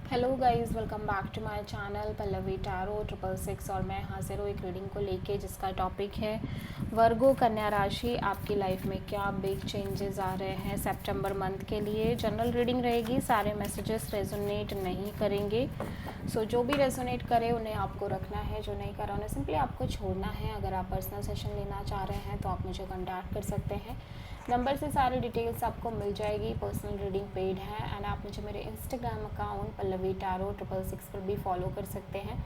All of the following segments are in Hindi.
Hello guys, welcome back to my channel Pallavi tarot 666 और मैं हाजिर हूँ एक रीडिंग को लेके जिसका टॉपिक है वर्गो कन्या राशि। आपकी लाइफ में क्या बिग चेंजेस आ रहे हैं सितंबर मंथ के लिए। जनरल रीडिंग रहेगी, सारे मैसेजेस रेजोनेट नहीं करेंगे। सो जो भी रेजोनेट करे उन्हें आपको रखना है, जो नहीं करा उन्हें सिंपली आपको छोड़ना है। अगर आप पर्सनल सेशन लेना चाह रहे हैं तो आप मुझे कॉन्टैक्ट कर सकते हैं। नंबर से सारी डिटेल्स आपको मिल जाएगी। पर्सनल रीडिंग पेड है एंड आप मुझे मेरे इंस्टाग्राम अकाउंट पल्लवी टैरो 666 पर भी फॉलो कर सकते हैं।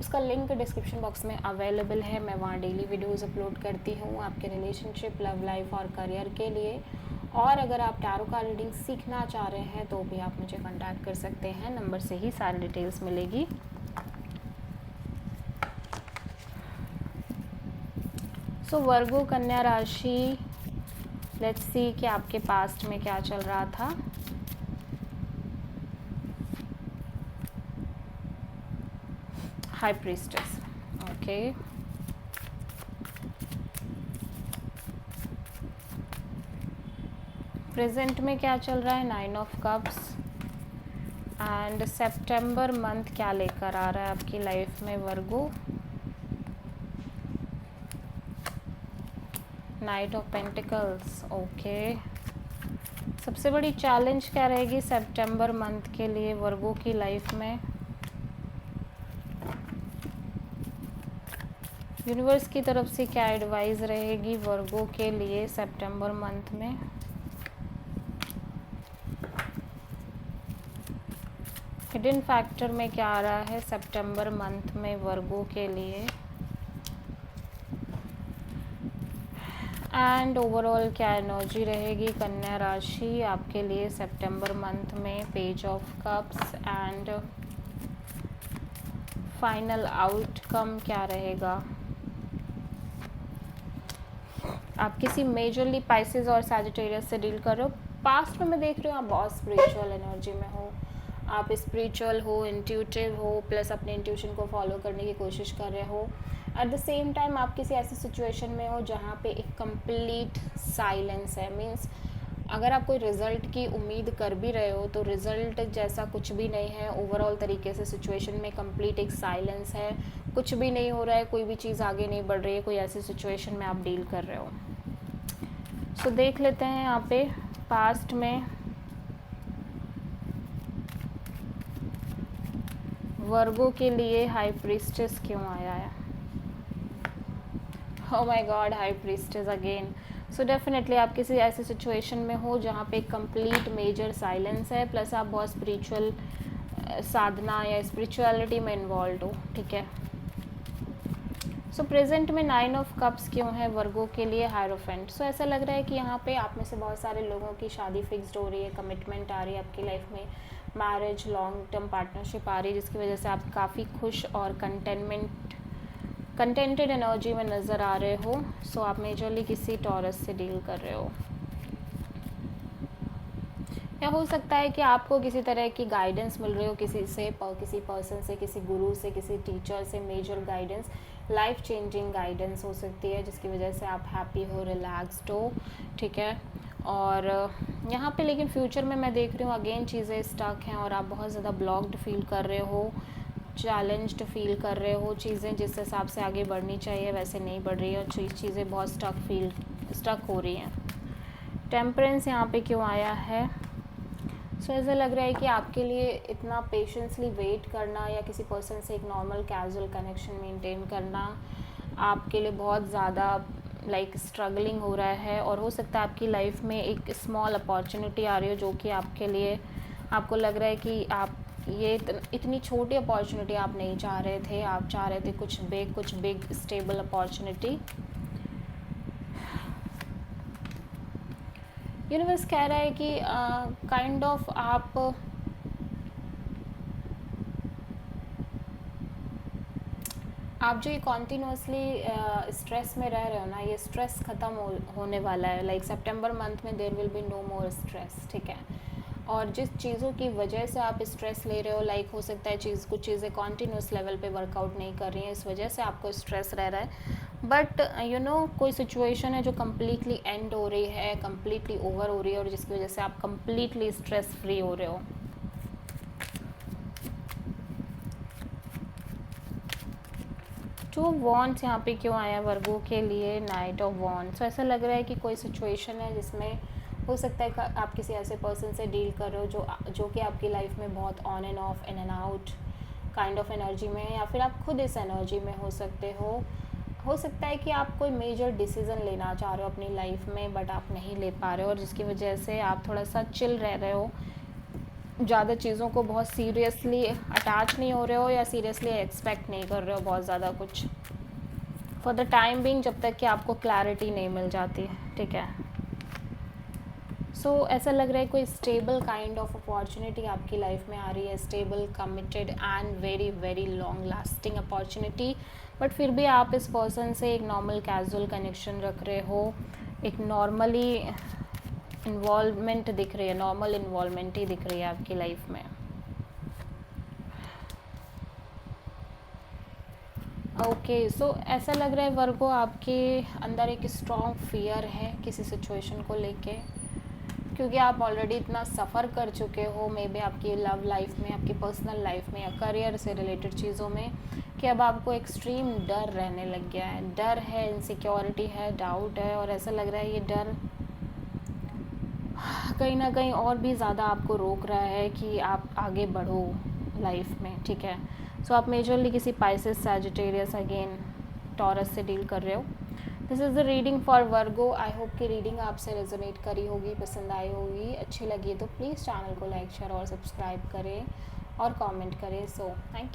उसका लिंक डिस्क्रिप्शन बॉक्स में अवेलेबल है। मैं वहाँ डेली वीडियोस अपलोड करती हूँ आपके रिलेशनशिप, लव लाइफ और करियर के लिए। और अगर आप टैरो का रीडिंग सीखना चाह रहे हैं तो भी आप मुझे कॉन्टैक्ट कर सकते हैं। नंबर से ही सारी डिटेल्स मिलेगी। सो वर्गो कन्या राशि, लेट्स सी कि आपके पास्ट में क्या चल रहा था। High priestess, okay. प्रेजेंट में क्या चल रहा है, 9 ऑफ कप्स। एंड सितंबर मंथ क्या लेकर आ रहा है आपकी लाइफ में Virgo. Knight of pentacles, okay. सबसे बड़ी चैलेंज क्या रहेगी सितंबर मंथ के लिए वर्गो की लाइफ में। यूनिवर्स की तरफ से क्या एडवाइस रहेगी वर्गो के लिए सितंबर मंथ में। हिडन फैक्टर में क्या आ रहा है सितंबर मंथ में वर्गो के लिए। एंड ओवरऑल क्या एनर्जी रहेगी कन्या राशि आपके लिए सितंबर मंथ में। Page of cups and final outcome क्या रहेगा। आप किसी मेजरली पाइसेस और सैजिटेरियस से डील कर रहे हो। पास्ट में मैं देख रही हूँ आप बहुत स्पिरिचुअल एनर्जी में हो। आप स्पिरिचुअल हो, इंट्यूटिव हो, प्लस अपने इंट्यूशन को फॉलो करने की कोशिश कर रहे हो। एट द सेम टाइम आप किसी ऐसी सिचुएशन में हो जहाँ पे एक कंप्लीट साइलेंस है। मीन्स अगर आप कोई रिज़ल्ट की उम्मीद कर भी रहे हो तो रिज़ल्ट जैसा कुछ भी नहीं है। ओवरऑल तरीके से सिचुएशन में कंप्लीट एक साइलेंस है, कुछ भी नहीं हो रहा है, कोई भी चीज़ आगे नहीं बढ़ रही है। कोई ऐसी सिचुएशन में आप डील कर रहे हो। सो देख लेते हैं यहाँ पे पास्ट में वर्गो के लिए हाई प्रीस्टेस क्यों आया है। Oh my God, high priestess again. So definitely आप किसी ऐसी सिचुएशन में हो जहाँ पे कंप्लीट मेजर साइलेंस है, प्लस आप बहुत स्पिरिचुअल साधना या स्पिरिचुअलिटी में इन्वॉल्व हो, ठीक है। सो प्रेजेंट में 9 ऑफ कप्स क्यों है वर्गो के लिए हायरोफेंट। सो ऐसा लग रहा है कि यहाँ पे आप में से बहुत सारे लोगों की शादी फिक्स्ड हो रही है, कमिटमेंट आ रही है आपकी लाइफ में, मैरिज, लॉन्ग टर्म पार्टनरशिप आ रही है, जिसकी वजह से आप काफ़ी खुश और कंटेंटेड एनर्जी में नज़र आ रहे हो। सो आप मेजरली किसी टॉरस से डील कर रहे हो, या हो सकता है कि आपको किसी तरह की गाइडेंस मिल रही हो किसी पर्सन से, किसी गुरु से, किसी टीचर से। Major guidance, life changing guidance हो सकती है, जिसकी वजह से आप हैप्पी हो, रिलैक्स्ड हो, ठीक है। और यहाँ पे लेकिन फ्यूचर में मैं देख रही हूँ अगेन चीज़ें स्टक हैं और आप बहुत ज़्यादा ब्लॉक्ड फील कर रहे हो, चैलेंज्ड फील कर रहे हो। चीज़ें जिस हिसाब से आगे बढ़नी चाहिए वैसे नहीं बढ़ रही है, चीज़ें बहुत स्टक हो रही हैं। टेम्परेंस यहाँ पे क्यों आया है। सो ऐसा लग रहा है कि आपके लिए इतना पेशेंसली वेट करना या किसी पर्सन से एक नॉर्मल कैजुअल कनेक्शन मेंटेन करना आपके लिए बहुत ज़्यादा स्ट्रगलिंग हो रहा है। और हो सकता है आपकी लाइफ में एक स्मॉल अपॉर्चुनिटी आ रही हो जो कि आपके लिए, आपको लग रहा है कि आप ये इतनी छोटी अपॉर्चुनिटी आप नहीं चाह रहे थे, आप चाह रहे थे कुछ बिग स्टेबल अपॉर्चुनिटी। यूनिवर्स कह रहा है कि काइंड ऑफ आप जो ये कॉन्टीन्यूसली स्ट्रेस में रह रहे हो ना, ये स्ट्रेस ख़त्म होने वाला है। सितंबर मंथ में there will be no more stress, ठीक है। और जिस चीज़ों की वजह से आप स्ट्रेस ले रहे हो, हो सकता है कुछ चीज़ें कॉन्टीन्यूस लेवल पे वर्कआउट नहीं कर रही हैं, इस वजह से आपको स्ट्रेस रह रहा है। बट कोई सिचुएशन है जो कम्प्लीटली एंड हो रही है, कम्प्लीटली ओवर हो रही है, और जिसकी वजह से आप कम्प्लीटली स्ट्रेस फ्री हो रहे हो। टू वॉन्ट्स यहाँ पे क्यों आया वर्गो के लिए, नाइट ऑफ वॉन्ट्स। तो ऐसा लग रहा है कि कोई सिचुएशन है जिसमें हो सकता है कि आप किसी ऐसे पर्सन से डील कर रहे हो जो कि आपकी लाइफ में बहुत on end of, in and out kind of energy में है, या फिर आप खुद इस एनर्जी में हो सकते हो सकता है कि आप कोई मेजर डिसीज़न लेना चाह रहे हो अपनी लाइफ में बट आप नहीं ले पा रहे हो, और जिसकी वजह से आप थोड़ा सा चिल रह रहे हो, ज़्यादा चीज़ों को बहुत सीरियसली अटैच नहीं हो रहे हो, या सीरियसली एक्सपेक्ट नहीं कर रहे हो बहुत ज़्यादा कुछ फॉर द टाइम बिंग, जब तक कि आपको क्लैरिटी नहीं मिल जाती। ठीक है, सो ऐसा लग रहा है कोई स्टेबल काइंड ऑफ अपॉर्चुनिटी आपकी लाइफ में आ रही है, stable, committed and very very long lasting opportunity. But फिर भी आप इस पर्सन से एक नॉर्मल कैजुअल कनेक्शन रख रहे हो, एक नॉर्मली इन्वॉल्वमेंट दिख रही है, नॉर्मल इन्वॉल्वमेंट ही दिख रही है आपकी लाइफ में। ओके, सो ऐसा लग रहा है वर्गो आपके अंदर एक स्ट्रॉन्ग फियर है किसी सिचुएशन को लेके, क्योंकि आप ऑलरेडी इतना सफ़र कर चुके हो मे बी आपकी लव लाइफ में, आपकी पर्सनल लाइफ में, या करियर से रिलेटेड चीज़ों में, कि अब आपको एक्सट्रीम डर रहने लग गया है। डर है, इनसिक्योरिटी है, डाउट है, और ऐसा लग रहा है ये डर कहीं ना कहीं और भी ज़्यादा आपको रोक रहा है कि आप आगे बढ़ो लाइफ में। ठीक है, सो आप मेजरली किसी पाइसेस, सैजिटेरियस, अगेन टॉरस से डील कर रहे हो। This is the reading for Virgo. I hope कि रीडिंग आपसे रेजोनेट करी होगी, पसंद आई होगी, अच्छी लगी तो प्लीज़ चैनल को लाइक, शेयर और सब्सक्राइब करें और कमेंट करें। So thank you.